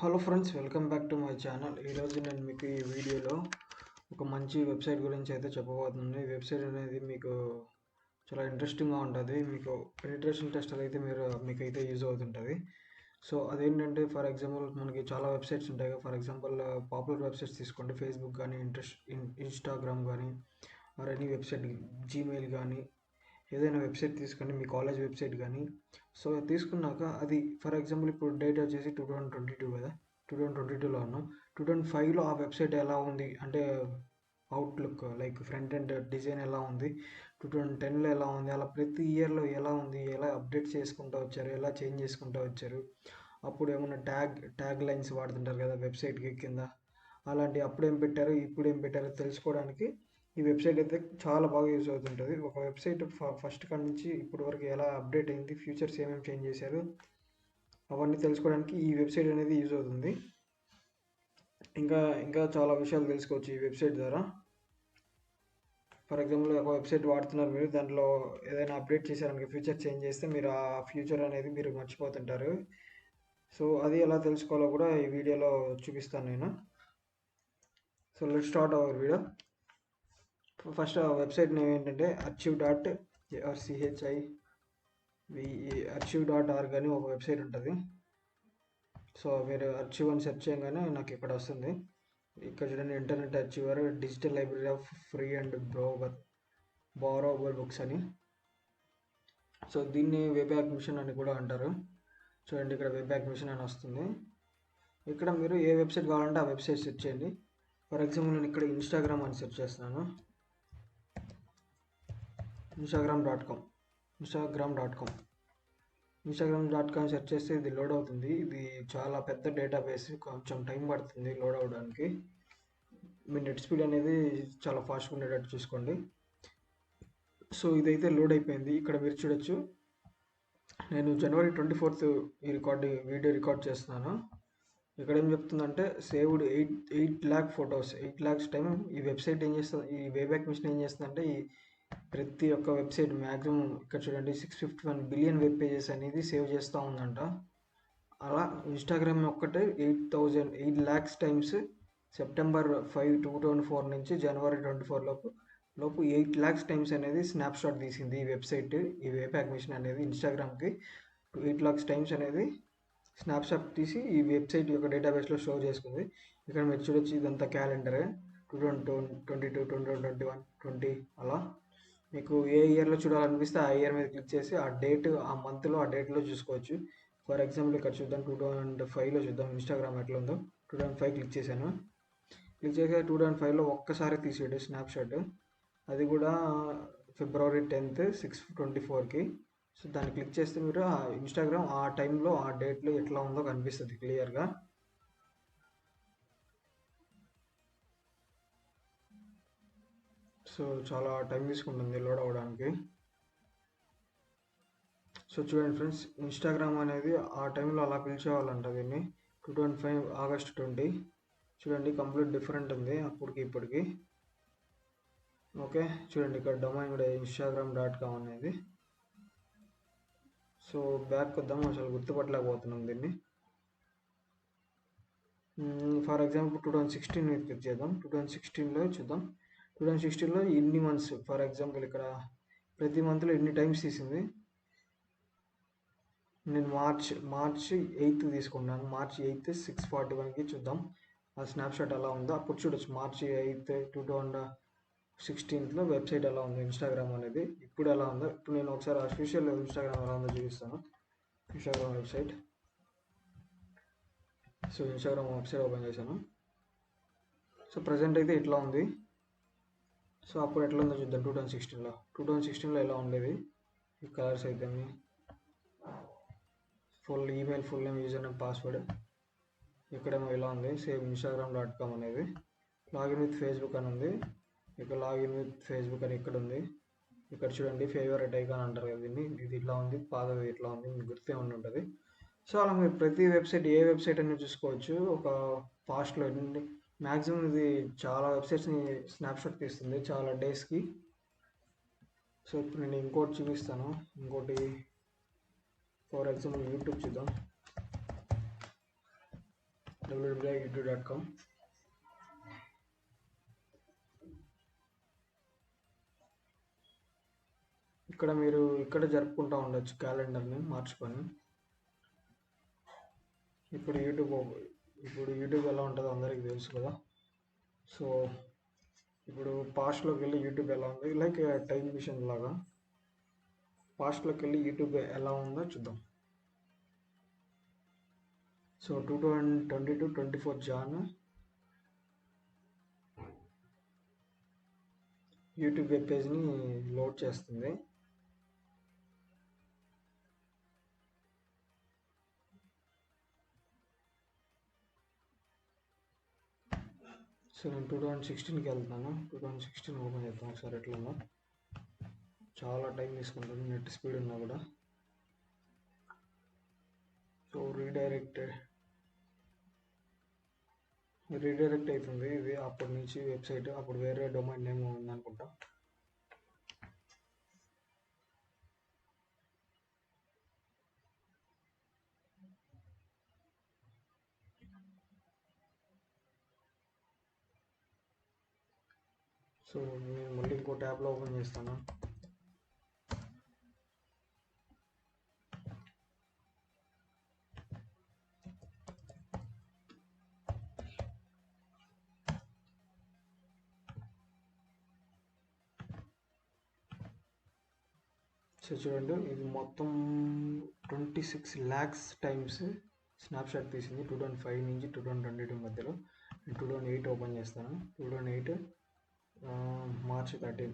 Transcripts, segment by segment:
Hello friends, welcome back to my channel. ఈరోజు నేను మీకు ఈ వీడియోలో ఒక మంచి వెబ్సైట్ గురించి అయితే చెప్పబోతున్నాను. ఈ వెబ్సైట్ అనేది మీకు చాలా ఇంట్రెస్టింగ్గా ఉంటుంది. మీకు పెనిట్రేషన్ టెస్ట్ అయితే మీకైతే యూజ్ అవుతుంటుంది. సో అదేంటంటే, ఫర్ ఎగ్జాంపుల్ మనకి చాలా వెబ్సైట్స్ ఉంటాయి కదా. ఫర్ ఎగ్జాంపుల్ పాపులర్ వెబ్సైట్స్ తీసుకోండి, ఫేస్బుక్ కానీ, ఇన్స్టాగ్రామ్ కానీ, ఆర్ ఎనీ వెబ్సైట్, జీమెయిల్ కానీ, ఏదైనా వెబ్సైట్ తీసుకోండి, మీ కాలేజ్ వెబ్సైట్ కానీ. సో తీసుకున్నాక అది ఫర్ ఎగ్జాంపుల్ ఇప్పుడు డేట్ వచ్చేసి 2022 కదా, 2022లో ఉన్నాం. 2025లో ఆ వెబ్సైట్ ఎలా ఉంది అంటే outlook like front end design ఎలా ఉంది, 2010లో ఎలా ఉంది, అలా ప్రతి ఇయర్లో ఎలా ఉంది, ఎలా అప్డేట్ చేసుకుంటూ వచ్చారు, ఎలా చేంజ్ చేసుకుంటూ వచ్చారు. అప్పుడు ఏమన్నా ట్యాగ్ లైన్స్ వాడుతుంటారు కదా వెబ్సైట్కి కింద, అలాంటి అప్పుడేం పెట్టారు ఇప్పుడు ఏం పెట్టారో తెలుసుకోవడానికి ఈ వెబ్సైట్ అయితే చాలా బాగా యూజ్ అవుతుంటుంది. ఒక వెబ్సైట్ ఫస్ట్ కాడ నుంచి ఇప్పటి వరకు ఎలా అప్డేట్ అయింది, ఫ్యూచర్స్ ఏమేమి చేంజ్ చేశారు, అవన్నీ తెలుసుకోవడానికి ఈ వెబ్సైట్ అనేది యూజ్ అవుతుంది. ఇంకా ఇంకా చాలా విషయాలు తెలుసుకోవచ్చు ఈ వెబ్సైట్ ద్వారా. ఫర్ ఎగ్జాంపుల్ ఒక వెబ్సైట్ వాడుతున్నారు మీరు, దాంట్లో ఏదైనా అప్డేట్ చేశారనుకో, ఫ్యూచర్ చేంజ్ చేస్తే మీరు ఆ ఫ్యూచర్ అనేది మీరు మర్చిపోతుంటారు. సో అది ఎలా తెలుసుకోవాలో కూడా ఈ వీడియోలో చూపిస్తాను నేను. So let's start our video. First ఆ వెబ్సైట్ నేమ్ ఏంటంటే archive.org అని ఒక వెబ్సైట్ ఉంటుంది. సో మీరు అర్చివ్ అని సెర్చ్ చేయగానే నాకు ఇక్కడ వస్తుంది. ఇక్కడ చూడండి, internet archive, digital library of free and borrowable books అని. సో దీన్ని వేబ్యాక్ మిషన్ అని కూడా అంటారు. చూడండి, ఇక్కడ వేబ్యాక్ మిషన్ అని వస్తుంది. ఇక్కడ మీరు ఏ వెబ్సైట్ కావాలంటే ఆ వెబ్సైట్ సెర్చ్ చేయండి. ఫర్ ఎగ్జాంపుల్ నేను ఇక్కడ ఇన్స్టాగ్రామ్ అని సెర్చ్ చేస్తున్నాను. ఇన్స్టాగ్రామ్.com సెర్చ్ చేస్తే ఇది లోడ్ అవుతుంది. ఇది చాలా పెద్ద డేటాబేస్, కొంచెం టైం పడుతుంది లోడ్ అవడానికి. మీ నెట్ స్పీడ్ అనేది చాలా ఫాస్ట్గా ఉండేటట్టు చూసుకోండి. సో ఇదైతే లోడ్ అయిపోయింది. ఇక్కడ మీరు చూడొచ్చు, నేను January 24th వీడియో రికార్డ్ చేస్తున్నాను. ఇక్కడ ఏం చెప్తుందంటే saved 8 lakh photos, 8 lakhs time. ఈ వెబ్సైట్ ఏం చేస్తుంది, ఈ వేబ్యాక్ మిషన్ ఏం చేస్తుందంటే, ఈ ప్రతి ఒక్క వెబ్సైట్ మ్యాక్సిమం ఇక్కడ చూడండి 651 బిలియన్ వెబ్ పేజెస్ అనేది సేవ్ చేస్తూ ఉందంట. అలా ఇన్స్టాగ్రామ్ ఒక్కటే 8 lakhs టైమ్స్ September 5, 2004 నుంచి January 24 లోపు 8 lakhs టైమ్స్ అనేది స్నాప్షాట్ తీసింది ఈ వెబ్సైట్. ఈ వేబ్యాక్ మిషన్ అనేది ఇన్స్టాగ్రామ్కి 8 lakhs టైమ్స్ అనేది స్నాప్షాట్ తీసి ఈ వెబ్సైట్ యొక్క డేటాబేస్లో స్టోర్ చేసుకుంది. ఇక్కడ మీరు చూడొచ్చు, ఇదంతా క్యాలెండరే 2022, 2021, 20 అలా. మీకు ఏ ఇయర్లో చూడాలనిపిస్తే ఆ ఇయర్ మీద క్లిక్ చేసి ఆ డేట్, ఆ మంత్లో, ఆ డేట్లో చూసుకోవచ్చు. ఫర్ ఎగ్జాంపుల్ ఇక్కడ చూద్దాం, 2005లో చూద్దాం ఇన్స్టాగ్రామ్ ఎట్లా ఉందో. 2005 క్లిక్ చేశాను. క్లిక్ చేసి 2005లో ఒక్కసారి తీసాడు స్నాప్షాట్, అది కూడా February 10th 6:24కి. సో దాన్ని క్లిక్ చేస్తే మీరు ఆ ఇన్స్టాగ్రామ్ ఆ టైంలో, ఆ డేట్లో ఎట్లా ఉందో కనిపిస్తుంది క్లియర్గా. సో చాలా టైం తీసుకుంటుంది లోడ్ అవ్వడానికి. సో చూడండి ఫ్రెండ్స్, ఇన్స్టాగ్రామ్ అనేది ఆ టైంలో అలా పిలిచేవాళ్ళంట దీన్ని. 2005 August 20. చూడండి, కంప్లీట్ డిఫరెంట్ ఉంది అప్పటికి ఇప్పటికి. ఓకే, చూడండి ఇక్కడ డొమైన్ కూడా Instagram.com అనేది. సో బ్యాక్ వద్దాం, అసలు గుర్తుపట్టలేకపోతున్నాం దీన్ని. ఫర్ ఎగ్జాంపుల్ 2016 మీద క్లిక్ చేద్దాం. 2016లో చూద్దాం. 2016లో ఇన్ని మంత్స్, ఫర్ ఎగ్జాంపుల్ ఇక్కడ ప్రతి మంత్లో ఇన్ని టైమ్స్ తీసింది. నేను మార్చ్ 8 తీసుకున్నాను. మార్చ్ 8 6:41కి చూద్దాం ఆ స్నాప్షాట్ ఎలా ఉందో. అప్పుడు చూడొచ్చు March 8, 2016లో వెబ్సైట్ ఎలా ఉంది ఇన్స్టాగ్రామ్ అనేది. ఇప్పుడు ఎలా ఉందో, ఇప్పుడు నేను ఒకసారి అఫీషియల్ ఇన్స్టాగ్రామ్ ఎలా ఉందో చూపిస్తాను. Instagram website. So Instagram website open చేశాను. సో ప్రజెంట్ అయితే ఇట్లా ఉంది. సో అప్పుడు ఎట్లా ఉందో చూద్దాం. 2016లో ఎలా ఉండేది, ఈ కలర్స్ అయితే, full email, full name, user name, password. ఇక్కడేమో ఇలా ఉంది సేమ్ Instagram.com అనేది. లాగిన్ విత్ ఫేస్బుక్ అని ఉంది. ఇక్కడ లాగిన్ విత్ ఫేస్బుక్ అని ఇక్కడ ఉంది. ఇక్కడ చూడండి, ఫేవరెట్ ఐకాన్ అంటారు కదా దీన్ని. ఇది ఇట్లా ఉంది, పాతది ఇట్లా ఉంది, మీకు గుర్తే ఉండి ఉంటుంది. సో అలా మీరు ప్రతి వెబ్సైట్, ఏ వెబ్సైట్ అనేది చూసుకోవచ్చు ఒక ఫాస్ట్లో. మ్యాక్సిమం ఇది చాలా వెబ్సైట్స్ని స్నాప్షాట్ తీస్తుంది చాలా డేస్కి. సో ఇప్పుడు నేను ఇంకోటి చూపిస్తాను. ఇంకోటి ఫర్ ఎగ్జాంపుల్ యూట్యూబ్ చూద్దాం. www.youtube.com. ఇక్కడ మీరు ఇక్కడ జరుపుకుంటూ ఉండొచ్చు క్యాలెండర్ని మార్చుకొని. ఇప్పుడు యూట్యూబ్ ఎలా ఉంటుందో అందరికీ తెలుసు కదా. సో ఇప్పుడు పాస్ట్లోకి వెళ్ళి యూట్యూబ్ ఎలా ఉంది, లైక్ టైం మిషన్ లాగా పాస్ట్లోకి వెళ్ళి యూట్యూబ్ ఎలా ఉందో చూద్దాం. సో 2022-24 జాన్ యూట్యూబ్ వెబ్ పేజ్ని లోడ్ చేస్తుంది. సో నేను 2016కి వెళ్తాను. 2016 ఓపెన్ చేద్దాం ఒకసారి. ఎట్లా ఉందో చాలా టైం తీసుకుంటుంది నెట్ స్పీడ్ ఉన్నా కూడా. సో రీడైరెక్ట్ అవుతుంది ఇది. అప్పటి నుంచి వెబ్సైట్ అప్పుడు వేరే డొమైన్ నేమ్ ఉందనుకుంటా. సో నేను మళ్ళీ ఇంకో ట్యాబ్లో ఓపెన్ చేస్తాను. సో చూడండి, ఇది మొత్తం 26 lakhs టైమ్స్ స్నాప్షాట్ తీసింది 2005 నుంచి 2022 మధ్యలో. నేను 2008 ఓపెన్ చేస్తాను. 2008 March 13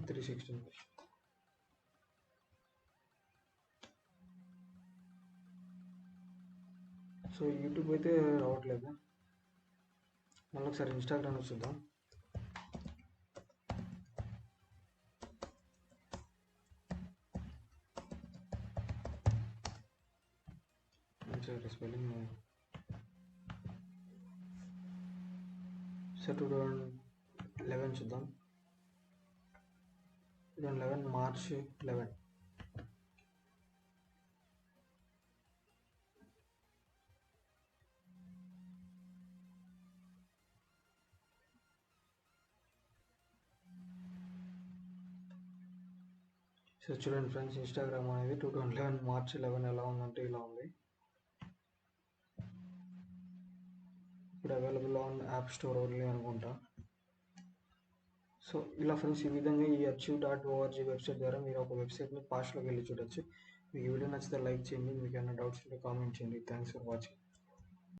316. సో యూట్యూబ్ అయితే రావట్లేదు. మళ్ళీ ఒకసారి ఇన్స్టాగ్రామ్ చూద్దాం. స్పెల్లింగ్. సో 2011 చూద్దాం. 2011 March 11. సో చూడండి ఫ్రెండ్స్, ఇన్స్టాగ్రామ్ అనేది 2011 March 11 ఎలా ఉందంటే ఇలా ఉంది. ఇప్పుడు available on app store only అనుకుంటా. సో ఇలా ఫ్రెండ్స్, ఈ విధంగా ఈ achieve.org వెబ్సైట్ ద్వారా మీరు ఒక వెబ్సైట్ని పాస్ట్లోకి వెళ్ళి చూడొచ్చు. మీకు వీడియో నచ్చితే లైక్ చేయండి. మీకు ఏమైనా డౌట్స్ ఉంటే కామెంట్ చేయండి. Thanks for watching.